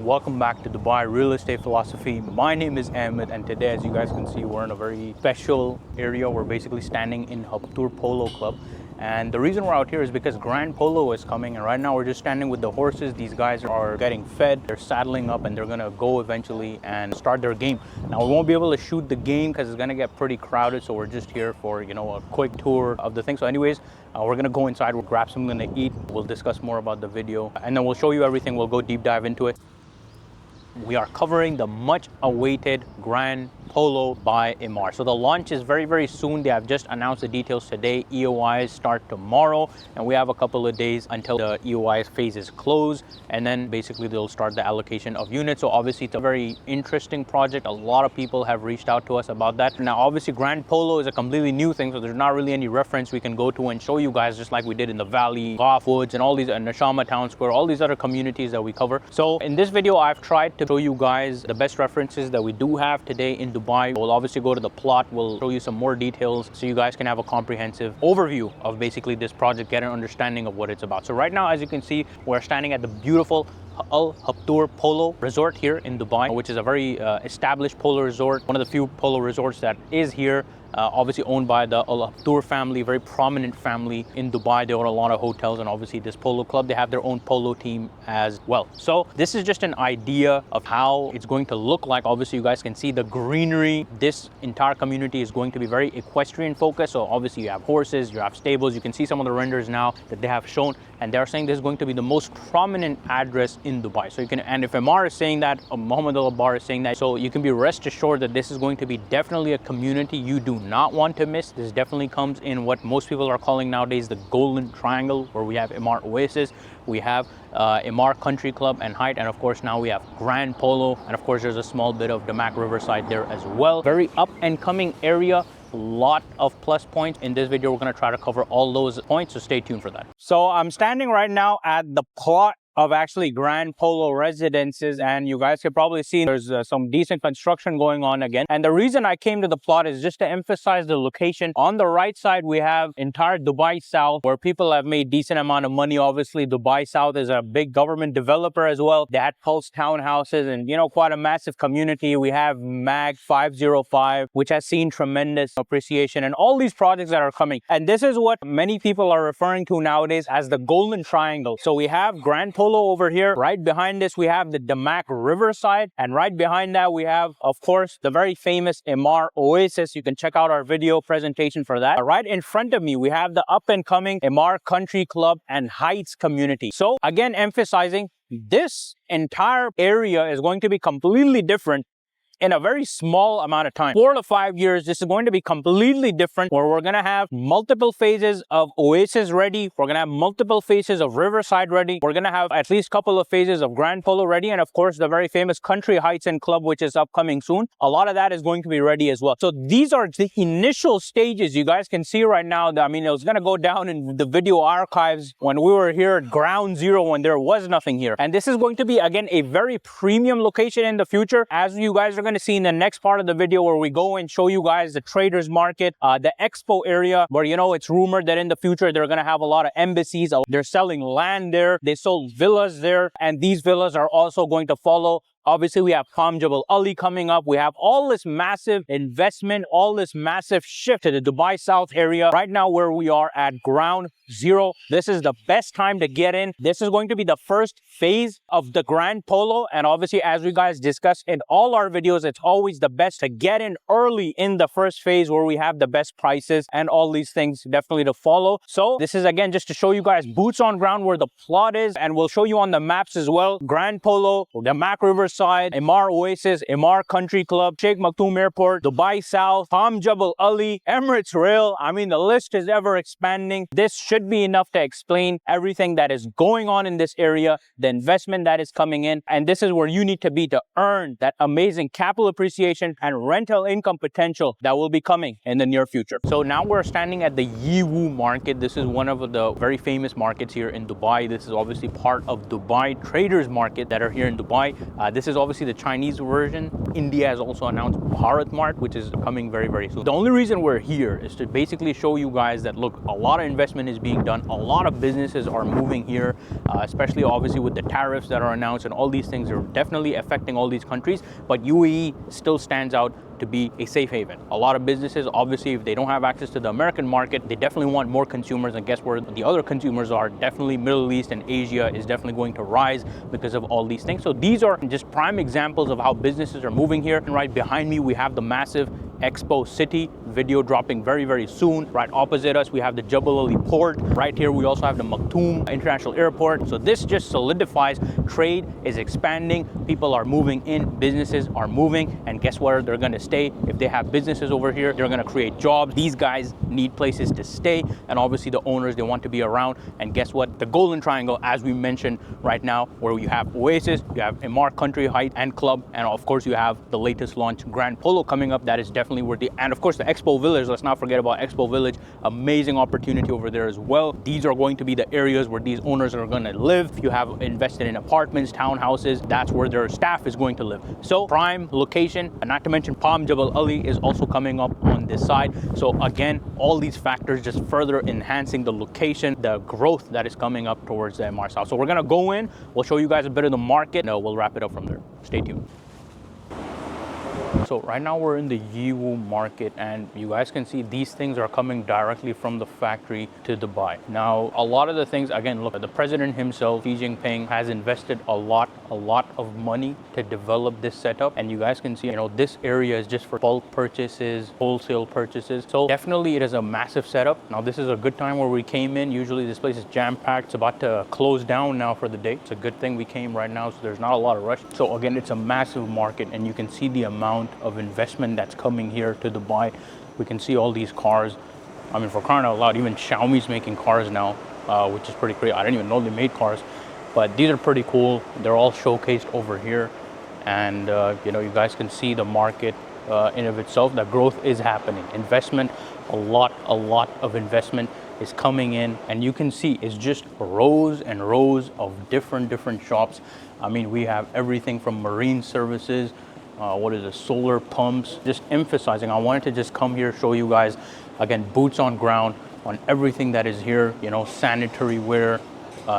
welcome back to Dubai Real Estate Philosophy. My name is Ahmed, and today, as you guys can see, we're in a very special area. We're basically standing in Habtoor Polo Club. And the reason we're out here is because Grand Polo is coming, and right now we're just standing with the horses. These guys are getting fed, they're saddling up, and they're gonna go eventually and start their game. Now we won't be able to shoot the game because it's gonna get pretty crowded, so we're just here for, you know, a quick tour of the thing. So anyways, we're gonna go inside, we'll grab something to eat, we'll discuss more about the video, and then we'll show you everything. We'll go deep dive into it. We are covering the much awaited Grand Polo by Emaar. So the launch is very, very soon. They have just announced the details today. EOIs start tomorrow, and we have a couple of days until the EOI phase is closed, and then basically they'll start the allocation of units. So obviously it's a very interesting project. A lot of people have reached out to us about that. Now obviously Grand Polo is a completely new thing, so there's not really any reference we can go to and show you guys, just like we did in the Valley, Goff Woods, and all these, Nashama Town Square, all these other communities that we cover. So in this video, I've tried to show you guys the best references that we do have today in Dubai. We'll obviously go to the plot, we'll show you some more details so you guys can have a comprehensive overview of basically this project, get an understanding of what it's about. So right now, as you can see, we're standing at the beautiful Al Habtoor Polo Resort here in Dubai, which is a very established polo resort, one of the few polo resorts that is here. Obviously owned by the Al Habtoor family, very prominent family in Dubai. They own a lot of hotels, and obviously this polo club, they have their own polo team as well. So this is just an idea of how it's going to look like. Obviously you guys can see the greenery. This entire community is going to be very equestrian focused. So obviously you have horses, you have stables. You can see some of the renders now that they have shown, and they're saying this is going to be the most prominent address in Dubai. So you can, and if Emaar is saying that, Mohammed Al Abbar is saying that, so you can be rest assured that this is going to be definitely a community you do not want to miss. This definitely comes in what most people are calling nowadays the Golden Triangle, where we have Emaar Oasis, we have Emaar Country Club and Height, and of course now we have Grand Polo, and of course there's a small bit of Damac Riverside there as well. Very up and coming area. Lot of plus points. In this video we're going to try to cover all those points, so stay tuned for that. So I'm standing right now at the plot of actually Grand Polo residences, and you guys can probably see there's some decent construction going on again. And the reason I came to the plot is just to emphasize the location. On the right side we have entire Dubai South, where people have made decent amount of money. Obviously Dubai South is a big government developer as well. They had Pulse townhouses and, you know, quite a massive community. We have MAG 505, which has seen tremendous appreciation, and all these projects that are coming. And this is what many people are referring to nowadays as the Golden Triangle. So we have Grand Polo over here. Right behind this we have the Damac Riverside, and right behind that we have, of course, the very famous Emaar Oasis. You can check out our video presentation for that. Right in front of me we have the up and coming Emaar Country Club and Heights community. So again, emphasizing this entire area is going to be completely different in a very small amount of time. 4 to 5 years, this is going to be completely different, where we're going to have multiple phases of Oasis ready. We're going to have multiple phases of Riverside ready. We're going to have at least a couple of phases of Grand Polo ready. And of course, the very famous Country Heights and Club, which is upcoming soon. A lot of that is going to be ready as well. So these are the initial stages. You guys can see right now that, I mean, it was going to go down in the video archives when we were here at ground zero, when there was nothing here. And this is going to be, again, a very premium location in the future, as you guys are going to see in the next part of the video, where we go and show you guys the traders market, the expo area, where, you know, it's rumored that in the future they're going to have a lot of embassies. They're selling land there, they sold villas there, and these villas are also going to follow. Obviously, we have Palm Jebel Ali coming up. We have all this massive investment, all this massive shift to the Dubai South area. Right now, where we are at ground zero, this is the best time to get in. This is going to be the first phase of the Grand Polo. And obviously, as we guys discuss in all our videos, it's always the best to get in early in the first phase, where we have the best prices and all these things definitely to follow. So this is, again, just to show you guys boots on ground where the plot is, and we'll show you on the maps as well. Grand Polo, the Mac Riverside, Emaar Oasis, Emaar Country Club, Sheikh Maktoum Airport, Dubai South, Palm Jebel Ali, Emirates Rail. I mean, the list is ever expanding. This should be enough to explain everything that is going on in this area, the investment that is coming in, and this is where you need to be to earn that amazing capital appreciation and rental income potential that will be coming in the near future. So now we're standing at the Yiwu market. This is one of the very famous markets here in Dubai. This is obviously part of Dubai traders market that are here in Dubai. This This is obviously the Chinese version. India has also announced Bharat Mart, which is coming very, very soon. The only reason we're here is to basically show you guys that, look, a lot of investment is being done. A lot of businesses are moving here, especially obviously with the tariffs that are announced, and all these things are definitely affecting all these countries. But UAE still stands out to be a safe haven. A lot of businesses, obviously, if they don't have access to the American market, they definitely want more consumers, and guess where the other consumers are? Definitely Middle East and Asia is definitely going to rise because of all these things. So these are just prime examples of how businesses are moving here. And right behind me, we have the massive Expo City, video dropping very, very soon. Right opposite us, we have the Jebel Ali Port. Right here, we also have the Maktoum International Airport. So this just solidifies trade is expanding. People are moving in, businesses are moving, and guess where they're going to stay? If they have businesses over here, they're going to create jobs. These guys need places to stay, and obviously the owners, they want to be around. And guess what? The Golden Triangle, as we mentioned right now, where you have Oasis, you have Emaar Country Heights and Club, and of course you have the latest launch, Grand Polo, coming up. That is definitely worthy. And of course the Expo Village, let's not forget about Expo Village. Amazing opportunity over there as well. These are going to be the areas where these owners are going to live. If you have invested in apartments, townhouses, that's where their staff is going to live. So prime location, and not to mention Palm Jebel Ali is also coming up on this side. So again, all these factors just further enhancing the location, the growth that is coming up towards the Emaar South. So we're going to go in, we'll show you guys a bit of the market, and we'll wrap it up from there. Stay tuned. So right now we're in the Yiwu market, and you guys can see these things are coming directly from the factory to Dubai. Now, a lot of the things, again, look, the president himself, Xi Jinping, has invested a lot of money to develop this setup. And you guys can see, this area is just for bulk purchases, wholesale purchases. So definitely it is a massive setup. Now, this is a good time where we came in. Usually this place is jam-packed. It's about to close down now for the day. It's a good thing we came right now, so there's not a lot of rush. So again, it's a massive market, and you can see the amount of investment that's coming here to Dubai. We can see all these cars. I mean, for crying out loud, even Xiaomi's making cars now, which is pretty crazy. I didn't even know they made cars, but these are pretty cool. They're all showcased over here, and you guys can see the market in of itself. The growth is happening. Investment, a lot of investment is coming in, and you can see it's just rows and rows of different shops. I mean, we have everything from marine services, solar pumps, just emphasizing. I wanted to just come here, show you guys, again, boots on ground on everything that is here, sanitary ware,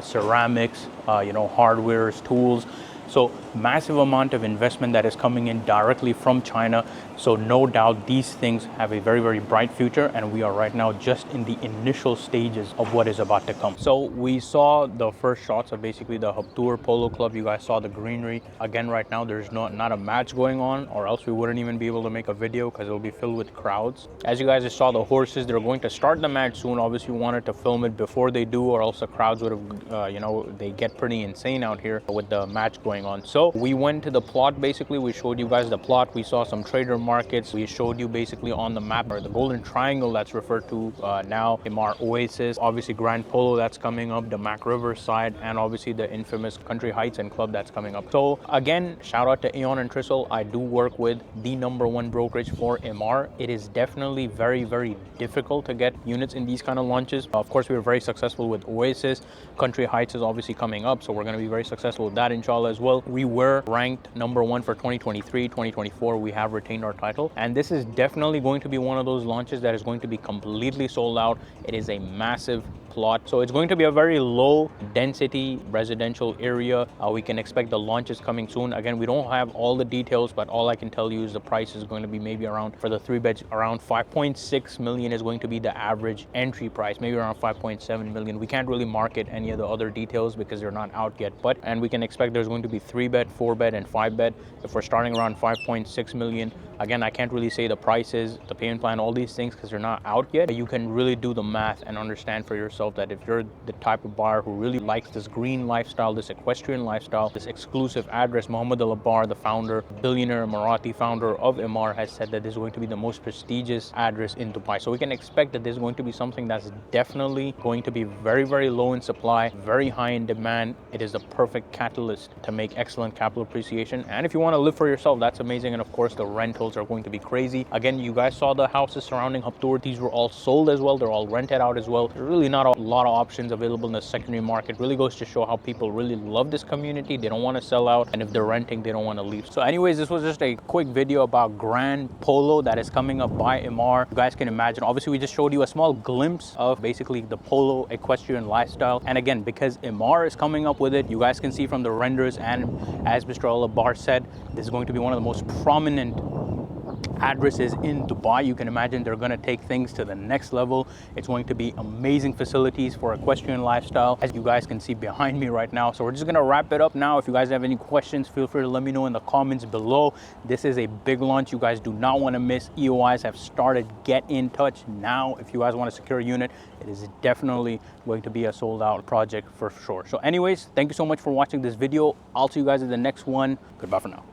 ceramics, hardwares, tools. So massive amount of investment that is coming in directly from China. So no doubt these things have a very bright future, and we are right now just in the initial stages of what is about to come. So we saw the first shots of basically the Habtoor Polo Club. You guys saw the greenery. Again, right now there's not a match going on, or else we wouldn't even be able to make a video because it'll be filled with crowds. As you guys just saw, the horses, they're going to start the match soon. Obviously we wanted to film it before they do, or else the crowds would have, they get pretty insane out here with the match going on. So we went to the plot. Basically, we showed you guys the plot. We saw some trader markets. We showed you basically on the map, or the Golden Triangle that's referred to now, Emaar Oasis, obviously Grand Polo that's coming up, the Mac River side, and obviously the infamous Country Heights and Club that's coming up. So again, shout out to Aeon Trisl. I do work with the #1 brokerage for Emaar. It is definitely very difficult to get units in these kind of launches. Of course, we were very successful with Oasis. Country Heights is obviously coming up, so we're going to be very successful with that, inshallah, as well. We were ranked #1 for 2023, 2024. We have retained our title, and this is definitely going to be one of those launches that is going to be completely sold out. It is a massive plot, so it's going to be a very low density residential area. We can expect the launches coming soon. Again, we don't have all the details, but all I can tell you is the price is going to be maybe around, for the 3 beds, around 5.6 million is going to be the average entry price, maybe around 5.7 million. We can't really market any of the other details because they're not out yet, and we can expect there's going to be 3 bed, 4 bed, and 5 bed. If we're starting around 5.6 million, again, I can't really say the prices, the payment plan, all these things, because they're not out yet. But you can really do the math and understand for yourself that if you're the type of buyer who really likes this green lifestyle, this equestrian lifestyle, this exclusive address, Mohammed Al Abbar, the founder, billionaire Emirati founder of Emaar, has said that this is going to be the most prestigious address in Dubai. So we can expect that this is going to be something that's definitely going to be very low in supply, very high in demand. It is the perfect catalyst to make excellent capital appreciation. And if you want to live for yourself, that's amazing. And of course, the rentals are going to be crazy. Again, you guys saw the houses surrounding Habtoor. These were all sold as well. They're all rented out as well. There's really not a a lot of options available in the secondary market. Really goes to show how people really love this community. They don't want to sell out, and if they're renting, they don't want to leave. So anyways, this was just a quick video about Grand Polo that is coming up by Emaar. You guys can imagine, obviously we just showed you a small glimpse of basically the polo equestrian lifestyle, and again, because Emaar is coming up with it, you guys can see from the renders, and as Mr. Alabar said, this is going to be one of the most prominent addresses in Dubai. You can imagine they're going to take things to the next level. It's going to be amazing facilities for equestrian lifestyle, as you guys can see behind me right now. So we're just going to wrap it up now. If you guys have any questions, feel free to let me know in the comments below. This is a big launch you guys do not want to miss. EOIs have started. Get in touch now if you guys want to secure a unit. It is definitely going to be a sold out project for sure. So anyways, thank you so much for watching this video. I'll see you guys in the next one. Goodbye for now.